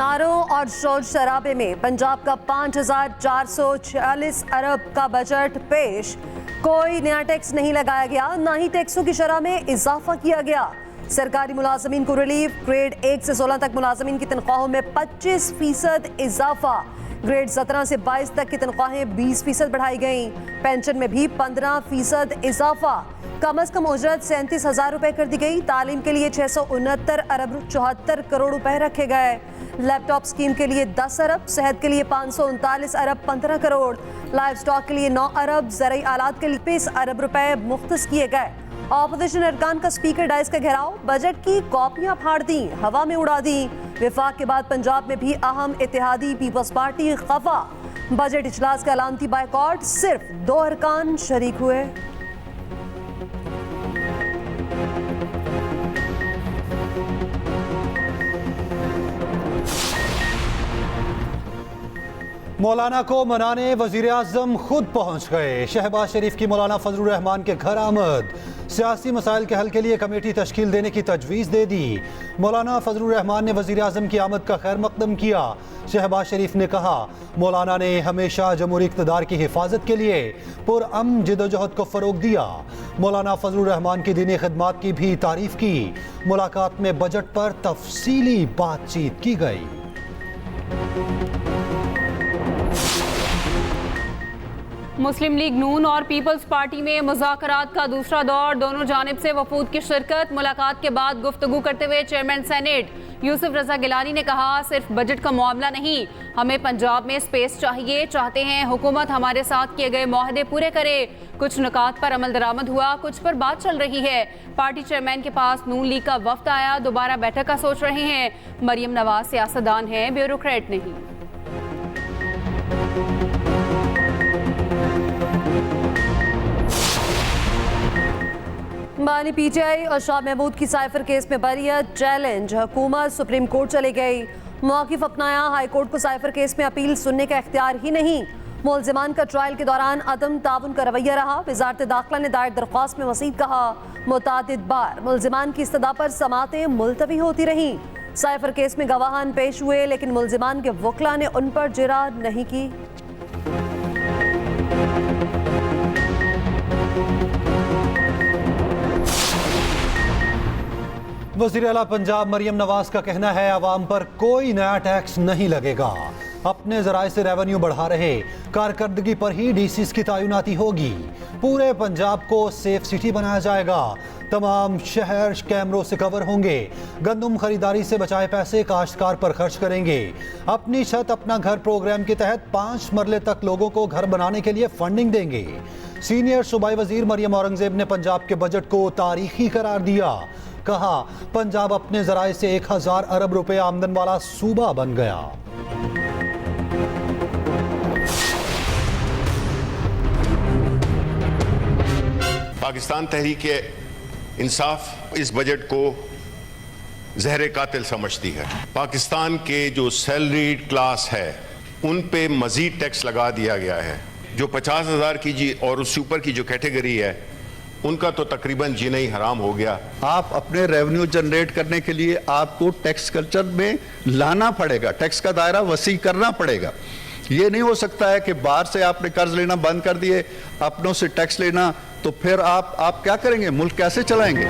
नारों और शोर शराबे में पंजाब का 5,446 अरब का बजट पेश। कोई नया टैक्स नहीं लगाया गया, ना ही टैक्सों की शरह में इजाफा किया गया। सरकारी मुलाजमीन को रिलीफ, ग्रेड 1 से 16 तक मुलाजमीन की तनख्वाहों में 25% इजाफा। ग्रेड 17 से 22 तक की तनख्वाहें 20% बढ़ाई गई। पेंशन में भी 15% इजाफा। कम अज कम उजरत 37,000 रुपए कर दी गई। तालीम के लिए 669 अरब 74 करोड़ रुपए रखे गए। लैपटॉप स्कीम के लिए 10 अरब, सेहत के लिए 539 अरब 15 करोड़, लाइव स्टॉक के लिए 9 अरब, ज़रूरी आलात के लिए 20 अरब रुपए मुख्तस किए गए। ऑपोजिशन अरकान का स्पीकर डाइस का घेराव, बजट की कॉपियां फाड़ दी, हवा में उड़ा दी। विफाक के बाद पंजाब में भी अहम इत्तेहादी पीपल्स पार्टी खफा। बजट इजलास का अलामती बायकॉट, सिर्फ 2 अरकान शरीक हुए। मौलाना को मनाने वजीर आजम खुद पहुंच गए। शहबाज शरीफ की मौलाना फजलुर रहमान के घर आमद। सियासी मसाइल के हल के लिए कमेटी तश्कील देने की तजवीज़ दे दी। मौलाना फजलुर रहमान ने वजीर आजम की आमद का खैर मकदम किया। शहबाज शरीफ ने कहा, मौलाना ने हमेशा जमहूरी इक़्तिदार की हिफाजत के लिए पुरअमन जिद्दोजहद को फ़रोग दिया। मौलाना फजलुर रहमान की दीनी खिदमात की भी तारीफ की। मुलाकात में बजट पर तफसीली बातचीत की गई। मुस्लिम लीग नून और पीपल्स पार्टी में मुज़ाकरात का दूसरा दौर, दोनों जानिब से वफूद की शिरकत। मुलाकात के बाद गुफ्तगू करते हुए चेयरमैन सेनेट यूसुफ रजा गिलानी ने कहा, सिर्फ बजट का मामला नहीं, हमें पंजाब में स्पेस चाहिए। चाहते हैं हुकूमत हमारे साथ किए गए मुआहदे पूरे करे। कुछ नुकात पर अमल दरामद हुआ, कुछ पर बात चल रही है। पार्टी चेयरमैन के पास नून लीग का वफ्द आया, दोबारा बैठक का सोच रहे हैं। मरियम नवाज सियासतदान हैं, ब्यूरोक्रेट नहीं। बानी पीटीआई और शाह महमूद की साइफर केस में बरियत चैलेंज। हुकूमत सुप्रीम कोर्ट चली गई, मौक़िफ़ अपनाया। हाई कोर्ट को साइफर केस में अपील सुनने का इख्तियार ही नहीं। मुलजिमान का ट्रायल के दौरान अदम ताउन का रवैया रहा। वज़ारत दाखिला ने दायर दरख्वास्त में मज़ीद कहा, मुतअद्दिद बार मुलजिमान की इस्तदा पर समातें मुलतवी होती रहीं। साइफर केस में गवाहान पेश हुए, लेकिन मुलजिमान के वकला ने उन पर जिरा नहीं की। वज़ीर आला पंजाब मरियम नवाज का कहना है, अवाम पर कोई नया टैक्स नहीं लगेगा। अपने ज़राए से रेवेन्यू बढ़ा रहे, कारकर्दगी पर ही डीसीज की तैनाती होगी। पूरे पंजाब को सेफ सिटी बनाया जाएगा। तमाम शहर कैमरों से कवर होंगे। गंदम खरीदारी से बचाए पैसे काश्तकार पर खर्च करेंगे। अपनी छत अपना घर प्रोग्राम के तहत 5 मरले तक लोगों को घर बनाने के लिए फंडिंग देंगे। सीनियर सूबाई वजीर मरियम औरंगजेब ने पंजाब के बजट को तारीखी करार दिया। कहा, पंजाब अपने ज़राए से 1000 अरब रुपए आमदन वाला सूबा बन गया। पाकिस्तान तहरीक इंसाफ इस बजट को जहर कातिल समझती है। पाकिस्तान के जो सैलरीड क्लास है उन पे मजीद टैक्स लगा दिया गया है। जो 50,000 की और उससे ऊपर की जो कैटेगरी है उनका तो तकरीबन जीना ही हराम हो गया। आप अपने रेवेन्यू जनरेट करने के लिए आपको टैक्स कल्चर में लाना पड़ेगा, टैक्स का दायरा वसी करना पड़ेगा। ये नहीं हो सकता है कि बाहर से आपने कर्ज लेना बंद कर दिए, अपनों से टैक्स लेना, तो फिर आप क्या करेंगे, मुल्क कैसे चलाएंगे?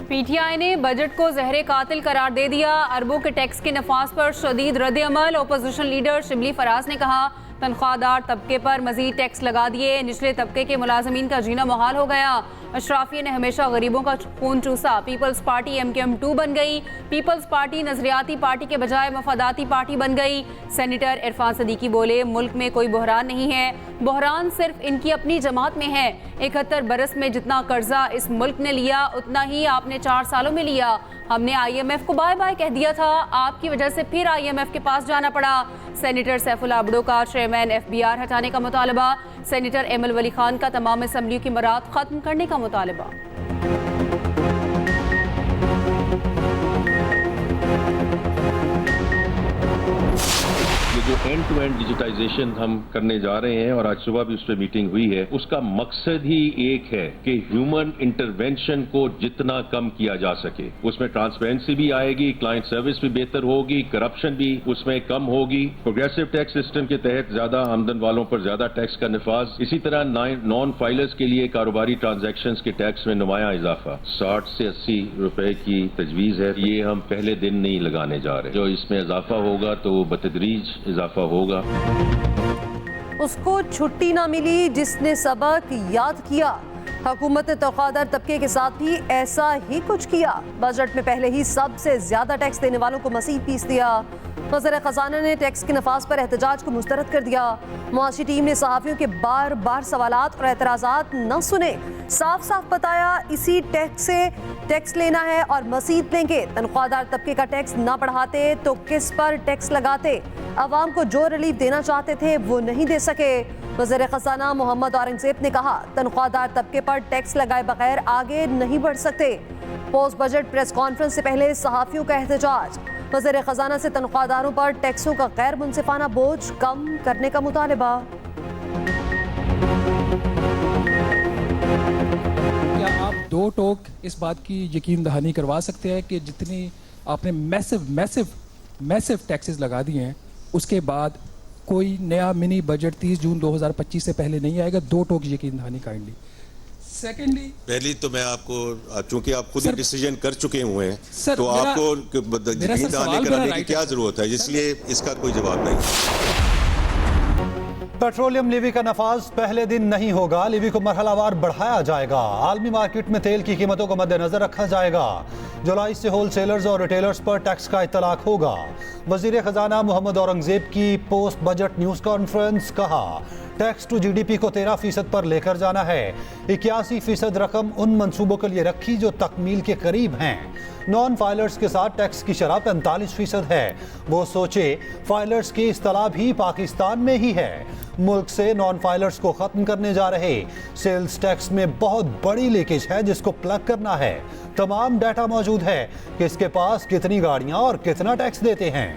पीटीआई ने बजट को जहर कातिल करार दे दिया। अरबों के टैक्स के नफाज पर शदीद रद्द अमल। ओपोजिशन लीडर शिबली फराज ने कहा, तनख्वाहदार तबके पर मजीद टैक्स लगा दिए, निचले तबके के मुलाजमीन का जीना मुहाल हो गया। अशराफिया ने हमेशा गरीबों का खून चूसा। पीपल्स पार्टी MKM2 बन गई। पीपल्स पार्टी नजरियाती पार्टी के बजाय मफादाती पार्टी बन गई। सेनेटर इरफान सदीकी बोले, मुल्क में कोई बहरान नहीं है, बहरान सिर्फ इनकी अपनी जमात में है। 71 बरस में जितना कर्जा इस मुल्क ने लिया उतना ही आपने 4 सालों में लिया। हमने IMF को बाय बाय कह दिया था, आपकी वजह से फिर IMF के पास जाना पड़ा। सेनेटर सैफुल्लाह अब्दो का चेयरमैन FBR हटाने का मुतालबा। सेनेटर एमल वली खान का तमाम असम्बलियों की मराद खत्म करने का मुतालबा। ये जो एंड टू एंड डिजिटाइजेशन हम करने जा रहे हैं और आज सुबह भी उस पर मीटिंग हुई है, उसका मकसद ही एक है कि ह्यूमन इंटरवेंशन को जितना कम किया जा सके। उसमें ट्रांसपेरेंसी भी आएगी, क्लाइंट सर्विस भी बेहतर होगी, करप्शन भी उसमें कम होगी, प्रोग्रेसिव टैक्स सिस्टम के तहत ज्यादा आमदन वालों पर ज्यादा टैक्स का निफाज, इसी तरह नॉन फाइलर्स के लिए कारोबारी ट्रांजैक्शंस के टैक्स में नुमाया इजाफा। 60 से 80 रुपए की तजवीज है, ये हम पहले दिन नहीं लगाने जा रहे। जो इसमें इजाफा होगा तो वो बतदरीज इजाफा होगा। उसको छुट्टी ना मिली जिसने सबक याद किया। हुकूमत ने तनख्वाहदार तबके के साथ भी ऐसा ही कुछ किया। बजट में पहले ही सबसे ज्यादा टैक्स देने वालों को मसीह पीस दिया। वज़ीर ख़ज़ाना ने टैक्स के नफाज पर एहतजाज को मुस्तरद कर दिया। मुआशी टीम ने सहाफ़ियों के बार बार सवालात और एतराज़ात न सुने, साफ साफ बताया इसी टैक्स से टैक्स लेना है और मसीद लेंगे। तनख्वाहदार तबके का टैक्स न बढ़ाते तो किस पर टैक्स लगाते? अवाम को जो रिलीफ देना चाहते थे वो नहीं दे सके। वज़ीर ख़ज़ाना मोहम्मद औरंगज़ेब ने कहा, तनख्वाहदार तबके पर टैक्स लगाए बगैर आगे नहीं बढ़ सकते। पोस्ट बजट प्रेस कॉन्फ्रेंस से पहले सहाफ़ियों का एहतजाज। वज़ीर ख़ज़ाना से तनख्वाहदारों पर टैक्सों का गैर मुनसिफाना बोझ कम करने का मुतालबा। क्या आप दो टोक इस बात की यकीन दहानी करवा सकते हैं कि जितनी आपने मैसिव टैक्सेस लगा दिए हैं, उसके बाद कोई नया मिनी बजट 30 जून 2025 से पहले नहीं आएगा? दो टोक यकीन दहानी काइंडली। सेकेंडली, पहली तो मैं आपको, चूंकि आप खुद ही डिसीजन कर चुके हुए हैं, सर, तो आपको यकीन दहानी कराने की क्या जरूरत है, इसलिए इसका कोई जवाब नहीं। पेट्रोलियम लीवी का नफाज पहले दिन नहीं होगा, लीवी को मरहलावार बढ़ाया जाएगा। आलमी मार्केट में तेल की कीमतों को मद्देनजर रखा जाएगा। जुलाई से होलसेलर्स और रिटेलर्स पर टैक्स का इतलाक होगा। वजीर खजाना मोहम्मद औरंगजेब की पोस्ट बजट न्यूज कॉन्फ्रेंस। कहा, टैक्स टू जीडीपी को 13% पर लेकर जाना है। 81% रकम उन मंसूबों के लिए रखी जो तकमील के करीब हैं। नॉन फाइलर्स के साथ टैक्स की शरह 45% है। वो सोचे फाइलर्स की इस्तलाह भी पाकिस्तान में ही है। मुल्क से नॉन फाइलर्स को खत्म करने जा रहे सेल्स टैक्स में बहुत बड़ी लीकेज है जिसको प्लग करना है। तमाम डाटा मौजूद है कि इसके पास कितनी गाड़ियां और कितना टैक्स देते हैं।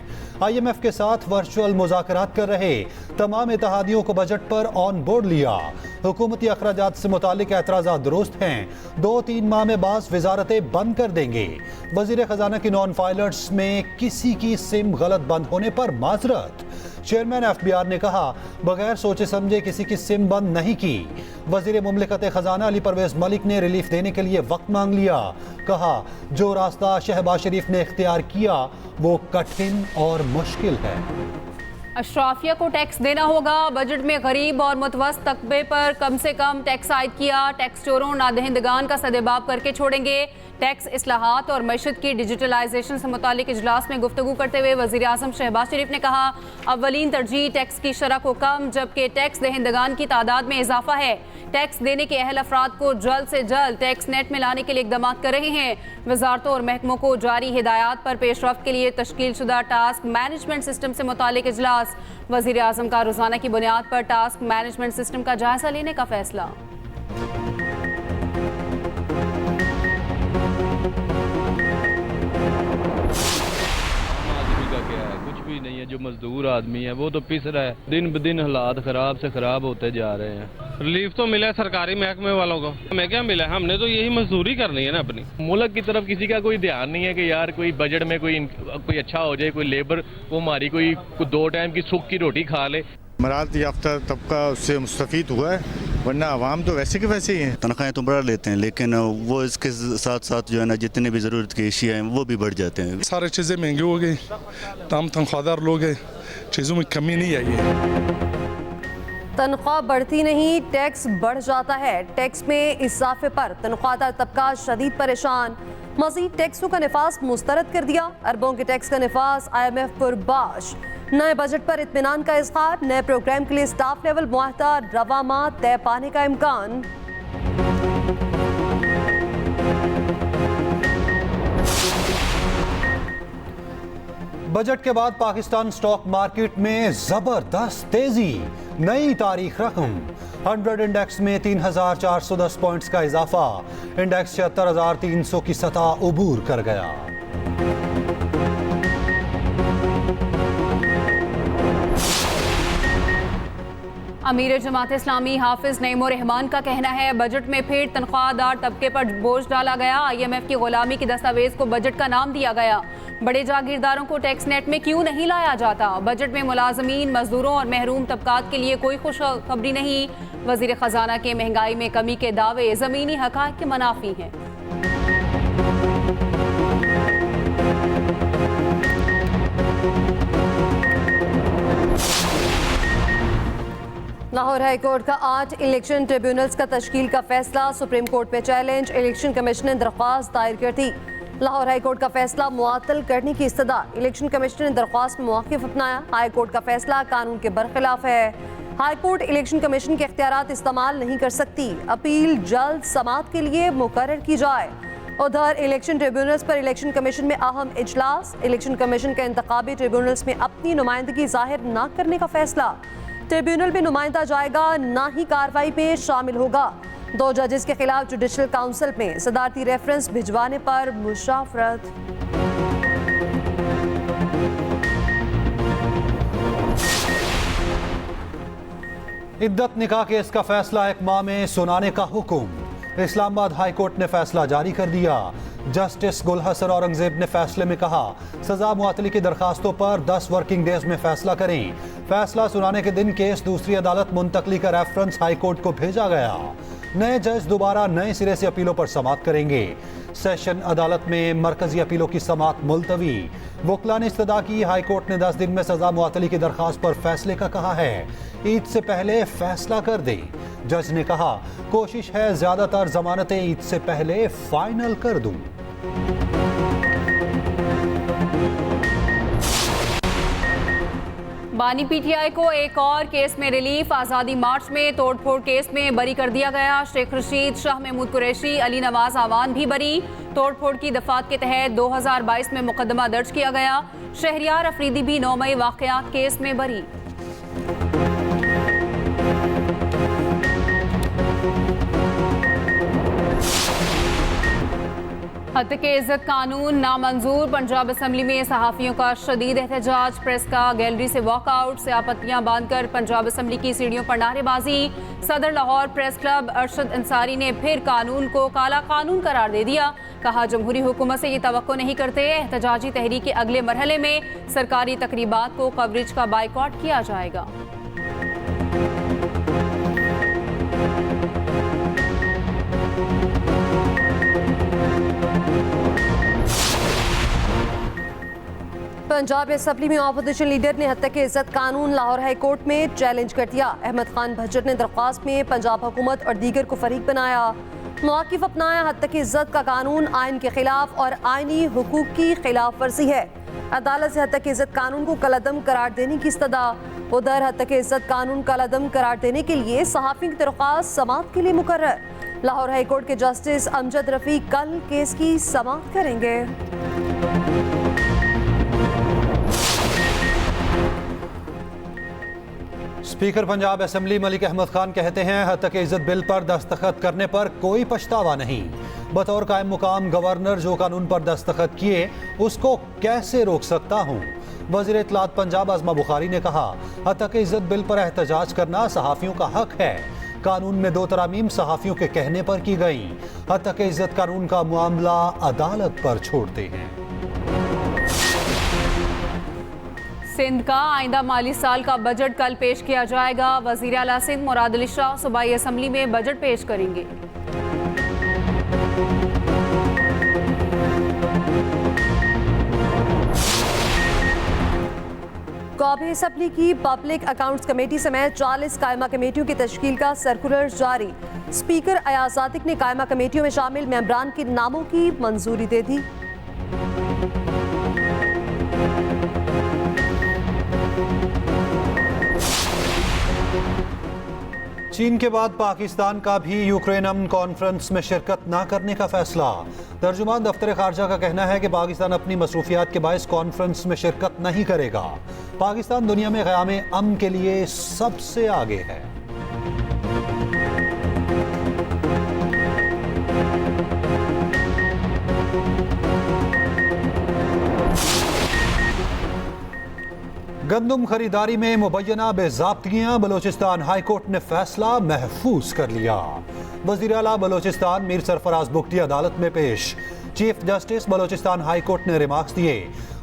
IMF के साथ वर्चुअल मुज़ाकरात कर रहे तमाम इत्तेहादियों को बजट पर ऑन बोर्ड लिया। हुकूमती अखराजात से मुतालिक एतराज़ात दुरुस्त हैं। 2-3 माह में बाज़ वजारतें बंद कर देंगे। वज़ीर ख़जाना की नॉन फाइलर्स में किसी की सिम गलत बंद होने पर माजरत। चेयरमैन FBR ने कहा, बगैर सोचे समझे किसी की सिम बंद नहीं की। वज़ीर मुमलिकत ख़जाना अली परवेज़ मलिक ने रिलीफ देने के लिए वक्त मांग लिया। कहा, जो रास्ता शहबाज शरीफ ने इख्तियार किया वो कठिन और मुश्किल है। अशराफिया को टैक्स देना होगा। बजट में गरीब और मुतवस्त तबके पर कम से कम टैक्स आयद किया। टैक्स चोरों नादहिंदगान का सदेबाब करके छोड़ेंगे। टैक्स इस्लाहात और मईशत की डिजिटलाइजेशन से मुतालिक इजलास में गुफ्तगू करते हुए वज़ीर आज़म शहबाज शरीफ ने कहा, अव्वलीन तरजीह टैक्स की शरह को कम जबकि टैक्स दहिंदगान की तादाद में इजाफा है। टैक्स देने के अहल अफराद को जल्द से जल्द टैक्स नेट में लाने के लिए इक़दाम कर रहे हैं। वजारतों और महकमों को जारी हिदायत पर पेशरफ्त के लिए तश्कील शुदा टास्क मैनेजमेंट सिस्टम से मुतालिक इजलास। वज़ीर आज़म का रोज़ाना की बुनियाद पर टास्क मैनेजमेंट सिस्टम का जायजा लेने का फैसला। नहीं है, जो मजदूर आदमी है वो तो पिस रहा है। दिन ब दिन हालात खराब से खराब होते जा रहे हैं। रिलीफ तो मिला है सरकारी महकमे वालों को, हमें क्या मिला है? हमने तो यही मजदूरी करनी है ना अपनी। मुल्क की तरफ किसी का कोई ध्यान नहीं है कि यार कोई बजट में कोई अच्छा हो जाए, कोई लेबर वो हमारी कोई 2 टाइम की सुख की रोटी खा ले। मरात याफ्ता तबका उससे मुस्तफीद हुआ है, वरना आवाम तो वैसे के वैसे ही हैं। तनख्वाहें तो बढ़ा लेते हैं लेकिन वो इसके साथ साथ जो है ना जितने भी ज़रूरत की अशिया हैं वो भी बढ़ जाते हैं। सारी चीज़ें महंगी हो गई, तनख्वाहदार लोग हैं, चीज़ों में कमी नहीं आई है। तनख्वाह बढ़ती नहीं, टैक्स बढ़ जाता है। टैक्स में इजाफे पर तनख्वाहदार तबका शदीद परेशान। मज़ीद टैक्सों का निफास मुस्तरद कर दिया। अरबों के टैक्स का निफास IMF पुरबाश। नए बजट पर इत्मीनान का इज़हार। नए प्रोग्राम के लिए स्टाफ लेवल मुआहदा रवा माह तय पाने का इम्कान। बजट के बाद पाकिस्तान स्टॉक मार्केट में जबरदस्त तेजी। नई तारीख रकम 100 इंडेक्स में 3410 पॉइंट्स का इजाफा। इंडेक्स 76,300 की सतह उबूर कर गया। अमीर जमात इस्लामी हाफिज नईमुर रहमान का कहना है बजट में फिर तनख्वाहदार तबके पर बोझ डाला गया। IMF की गुलामी के दस्तावेज को बजट का नाम दिया गया। बड़े जागीरदारों को टैक्स नेट में क्यों नहीं लाया जाता? बजट में मुलाजमीन, मजदूरों और महरूम तबकात के लिए कोई खुशखबरी नहीं। वजीर खजाना के महंगाई में कमी के दावे जमीनी हकायक के मुनाफी हैं। लाहौर हाई कोर्ट का 8 इलेक्शन ट्रिब्यूनल्स का तश्कील का फैसला सुप्रीम कोर्ट में चैलेंज। इलेक्शन कमीशन ने दरख्वास्त दायर कर दी। लाहौर हाई कोर्ट का फैसला मुअत्तल करने की इस्तदा। इलेक्शन कमीशन ने दरख्वास्त में मौक़िफ़ अपनाया। हाई कोर्ट का फैसला कानून के बरखिलाफ है। हाई कोर्ट इलेक्शन कमीशन के इख्तियारात इस्तेमाल नहीं कर सकती। अपील जल्द समाअत के लिए मुकर्रर की जाए। उधर इलेक्शन ट्रिब्यूनल्स पर इलेक्शन कमीशन में अहम इजलास। इलेक्शन कमीशन का इंतखाबी ट्रिब्यूनल्स में अपनी नुमाइंदगी जाहिर न करने का फैसला। ट्रिब्यूनल में नुमाइंदा जाएगा, ना ही कार्रवाई में शामिल होगा। 2 जजेस के खिलाफ जुडिशल काउंसिल में सदारती रेफरेंस भिजवाने पर मुशावरत। इद्दत निकाह केस का फैसला 1 माह में सुनाने का हुक्म। इस्लामाबाद हाई कोर्ट ने फैसला जारी कर दिया। जस्टिस गुल हसन औरंगजेब ने फैसले में कहा सजा मुअत्तली की दरखास्तों पर 10 वर्किंग डेज में फैसला करें। फैसला सुनाने के दिन केस दूसरी अदालत मुंतकली का रेफरेंस हाई कोर्ट को भेजा गया। नए जज दोबारा नए सिरे से अपीलों पर समाअत करेंगे। सेशन अदालत में मरकजी अपीलों की समाअत मुलतवी। वकला ने इस्तदा की। हाई कोर्ट ने 10 दिन में सजा मुअत्तली की दरखास्त पर फैसले का कहा है। ईद से पहले फैसला कर दे। जज ने कहा कोशिश है ज्यादातर जमानतें ईद से पहले फाइनल कर दूं। बानी PTI को एक और केस में रिलीफ। आज़ादी मार्च में तोड़फोड़ केस में बरी कर दिया गया। शेख रशीद, शाह महमूद कुरैशी, अली नवाज आवान भी बरी। तोड़फोड़ की दफात के तहत 2022 में मुकदमा दर्ज किया गया। शहरियार अफरीदी भी 9 मई वाक़यात केस में बरी। हत्या इज्जत कानून नामंजूर। पंजाब असम्बली में सहाफ़ियों का शदीद एहतजाज। प्रेस का गैलरी से वॉकआउट। स्यापत्तियां बांधकर पंजाब असम्बली की सीढ़ियों पर नारेबाजी। सदर लाहौर प्रेस क्लब अरशद अंसारी ने फिर कानून को काला कानून करार दे दिया। कहा जमहूरी हुकूमत से ये तवक्को नहीं करते। एहतजाजी तहरीक के अगले मरहले में सरकारी तकरीबात को कवरेज का बाइकॉट किया जाएगा। पंजाब असम्बली में ऑपोजिशन लीडर ने हत्या के इज्जत कानून लाहौर हाई कोर्ट में चैलेंज कर दिया। अहमद खान भज्जर ने दरख्वास्त में पंजाब हुकूमत और दीगर को फरीक बनाया। मौक़िफ़ अपनाया हत्या की इज्जत का कानून आइन के खिलाफ और आइनी हुकूक की खिलाफ वर्जी है। अदालत से हत्या की इज्जत कानून को कलअदम करार देने की इस्तदा। उधर हत्या की इज्जत कानून कलअदम करार देने के लिए सहाफ़ियों की दरख्वास्त समाअत के लिए मुकर्रर। लाहौर हाई कोर्ट के जस्टिस अमजद रफ़ी कल केस की समाअत करेंगे। स्पीकर पंजाब असेंबली मलिक अहमद खान कहते हैं हत्या के इज्जत बिल पर दस्तखत करने पर कोई पछतावा नहीं। बतौर कायम मुकाम गवर्नर जो कानून पर दस्तखत किए उसको कैसे रोक सकता हूँ। वज़ीर इत्तलात पंजाब आज़मा बुखारी ने कहा हत्या के इज्जत बिल पर एहतजाज करना सहाफ़ियों का हक है। कानून में 2 तरामीम सहाफ़ियों के कहने पर की गई। हत्या के इज्जत कानून का मामला अदालत पर छोड़ते हैं। सिंध का आइंदा माली साल का बजट कल पेश किया जाएगा। वज़ीर आला सिंध मुराद अली शाह सूबाई असम्बली में बजट पेश करेंगे। कौमी असम्बली की पब्लिक अकाउंट्स कमेटी समेत 40 कायमा कमेटियों की तश्कील का सर्कुलर जारी। स्पीकर अयाज सादिक ने कायमा कमेटियों में शामिल मेंबरान के नामों की मंजूरी दे दी। चीन के बाद पाकिस्तान का भी यूक्रेन अमन कॉन्फ्रेंस में शिरकत न करने का फैसला। तर्जुमान दफ्तर खारजा का कहना है कि पाकिस्तान अपनी मसरूफियात के बायस कॉन्फ्रेंस में शिरकत नहीं करेगा। पाकिस्तान दुनिया में क़याम अमन के लिए सबसे आगे है। गंदम खरीदारी में मुबैना बेज़ाब्तियां, बलोचिस्तान हाई कोर्ट ने फैसला महफूज कर लिया। वज़ीर आला बलोचिस्तान मीर सरफराज बुगटी अदालत में पेश। Chief justice Balochistan high court ने रिमार्क्स दिए,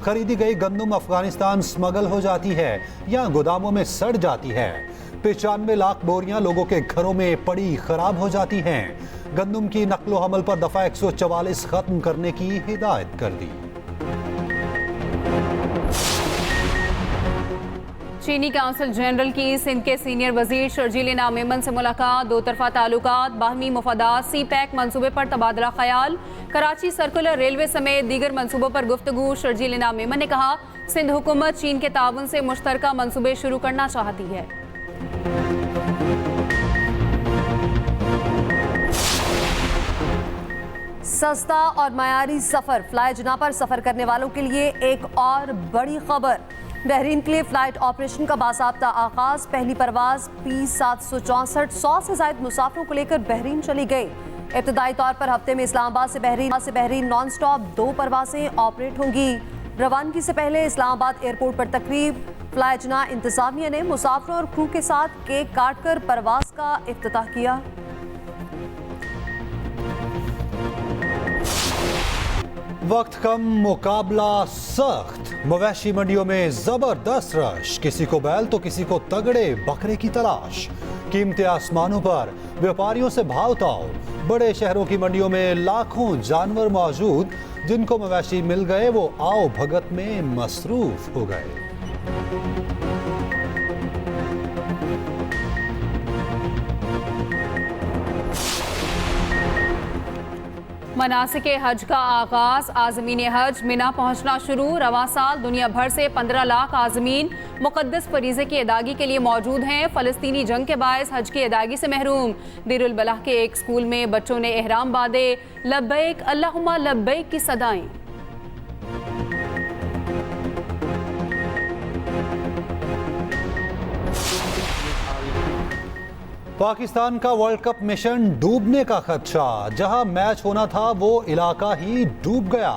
खरीदी गई गंदम अफगानिस्तान स्मगल हो जाती है या गोदामों में सड़ जाती है। 95 लाख बोरियां लोगों के घरों में पड़ी खराब हो जाती हैं। गंदम की नकलो हमल पर दफा 144 खत्म करने की हिदायत कर दी। चीनी काउंसिल जनरल की सिंध के सीनियर वजीर शर्जील इनाम मेमन से मुलाकात। दो तरफा ताल्लुकात, बाहमी मुफादात, सी पैक मनसूबे पर तबादला ख्याल। कराची सर्कुलर रेलवे समेत दीगर मनसूबों पर गुफ्तगू। शर्जील इनाम मेमन ने कहा, सिंध हुकूमत चीन के ताउन से मुश्तरका मनसूबे शुरू करना चाहती है। सस्ता और मयारी सफर, फ्लाई जना पर सफर करने वालों के लिए एक और बड़ी खबर। बहरीन के लिए फ्लाइट ऑपरेशन का बासाब्ता आगाज। पहली परवाज P764 100 से ज्यादा मुसाफिरों को लेकर बहरीन चली गई। इब्तदाई तौर पर हफ्ते में इस्लामाबाद से बहरीन नॉन स्टॉप 2 परवाजें ऑपरेट होंगी। रवानगी से पहले इस्लामाबाद एयरपोर्ट पर तकरीब। फ्लाई जना इंतजामिया ने मुसाफिरों और क्रू के साथ केक काट कर परवाज का इफ्तिताह किया। वक्त कम, मुकाबला सख्त। मवेशी मंडियों में जबरदस्त रश, किसी को बैल तो किसी को तगड़े बकरे की तलाश। कीमतें आसमानों पर, व्यापारियों से भाव ताओ। बड़े शहरों की मंडियों में लाखों जानवर मौजूद। जिनको मवेशी मिल गए वो आओ भगत में मसरूफ हो गए। मनासिक हज का आगाज। आज़मीन हज मिना पहुंचना शुरू। रवां साल दुनिया भर से 15 लाख आज़मीन मुक़द्दस फरीज़े की अदायगी के लिए मौजूद हैं। फ़लस्तीनी जंग के बायस हज की अदायगी से महरूम। देरुल बलाह के एक स्कूल में बच्चों ने एहराम बांधे। लब्बैक अल्लाहुम्मा लब्बैक की सदाएं। पाकिस्तान का वर्ल्ड कप मिशन डूबने का खदशा। जहां मैच होना था वो इलाका ही डूब गया।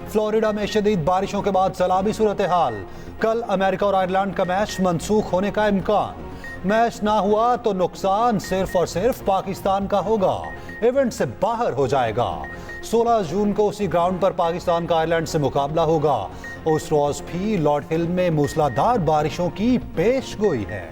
फ्लोरिडा में शदीद बारिशों के बाद सैलाबी सूरत हाल। कल अमेरिका और आयरलैंड का मैच मंसूख होने का इम्कान। मैच ना हुआ तो नुकसान सिर्फ और सिर्फ पाकिस्तान का होगा, इवेंट से बाहर हो जाएगा। 16 जून को उसी ग्राउंड पर पाकिस्तान का आयरलैंड से मुकाबला होगा। उस रोज भी लॉर्ड हिल में मूसलाधार बारिशों की पेशगोई है।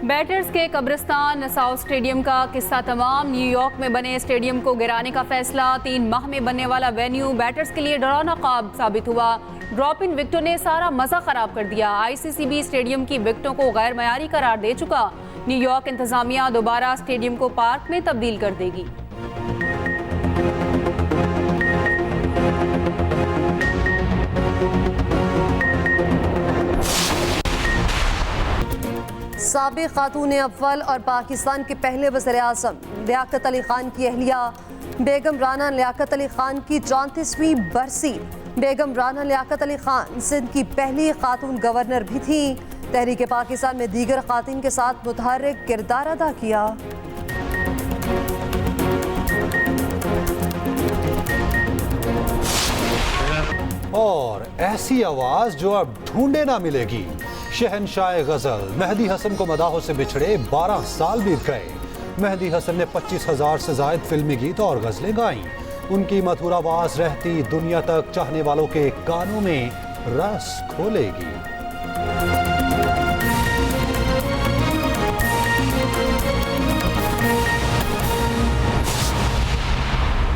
बैटर्स के कब्रिस्तान नसाउ स्टेडियम का किस्सा तमाम। न्यूयॉर्क में बने स्टेडियम को गिराने का फैसला। 3 माह में बनने वाला वेन्यू बैटर्स के लिए डरावना ख्वाब साबित हुआ। ड्रॉप इन विकेटों ने सारा मजा खराब कर दिया। ICC स्टेडियम की विकेटों को गैर मयारी करार दे चुका। न्यूयॉर्क इंतजामिया दोबारा स्टेडियम को पार्क में तब्दील कर देगी। साबिक खातून अव्वल और पाकिस्तान के पहले वज़ीर आज़म लियाकत अली खान की अहलिया बेगम राना लियाकत अली खान की 34वीं बरसी। बेगम राना लियाकत अली खान सिंध की पहली खातून गवर्नर भी थी। तहरीक पाकिस्तान में दीगर खातून के साथ मुतहर्रिक किरदार अदा किया। और ऐसी आवाज जो अब ढूंढे ना मिलेगी। शहनशाह गजल मेहदी हसन को मदाहों से बिछड़े 12 साल बीत गए। मेहदी हसन ने 25,000 से ज्यादा फिल्मी गीत और गजलें गाईं। उनकी मधुर आवाज रहती दुनिया तक चाहने वालों के कानों में रस खोलेगी।